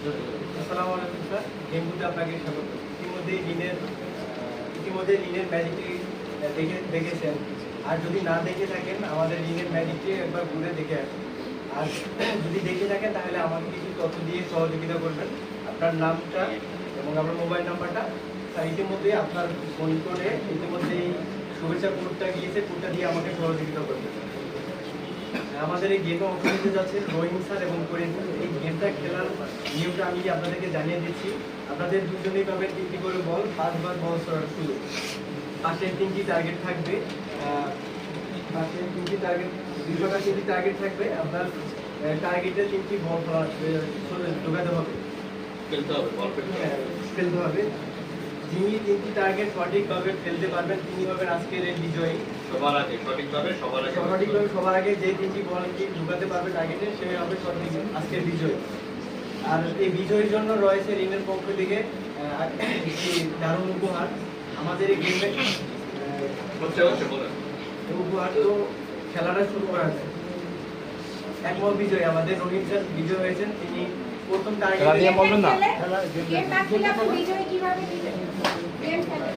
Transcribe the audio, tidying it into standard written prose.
আসসালামু আলাইকুম স্যার, গেমগুলোতে আপনাকে স্বাগত। ইতিমধ্যে লিনের ম্যাজিকটি দেখেছেন, আর যদি না দেখে থাকেন আমাদের লিনের ম্যাজিকটি একবার ঘুরে দেখে আসুন। আর যদি দেখে থাকেন তাহলে আমাকে কিছু তথ্য দিয়ে সহযোগিতা করবেন, আপনার নামটা এবং আপনার মোবাইল নাম্বারটা। স্যার ইতিমধ্যে আপনার ফোন করে ইতিমধ্যেই শুভেচ্ছা কোডটা গিয়েছে, কোডটা দিয়ে আমাকে সহযোগিতা করবেন। আমাদের এই গেমে অংশ নিতে যাচ্ছে রহিম স্যার এবং করিম। এই গেমটা খেলার নিয়মটা আমি আপনাদেরকে জানিয়ে দিচ্ছি। আপনাদের দুজনেই পাবেন 3টি করে বল, 5 বার বল ছোড়ার সুযোগ। পাশে 3টি টার্গেট থাকবে, পাশে 3টি টার্গেট, 3টি টার্গেট থাকবে। আপনার টার্গেটে 3টি বল ঢোকাতে হবে, ফেলতে হবে। যিনি 3টি টার্গেট সঠিকভাবে ফেলতে পারবেন তিনি হবেন আজকের এই বিজয়ী। সঠিকভাবে সবার আগে যে 3টি বল ঢুকাতে পারবে টার্গেটে সে হবে আজকের বিজয়ী। আর এই বিজয়ীর জন্য রয়েছে রিনের পক্ষ থেকে দারুণ উপহার। আমাদের এই গেমে উপহার তো খেলাটা শুরু করা যায়। একমত বিজয়ী আমাদের রহিম স্যার বিজয় হয়েছেন। তিনি প্রথম টার্গেট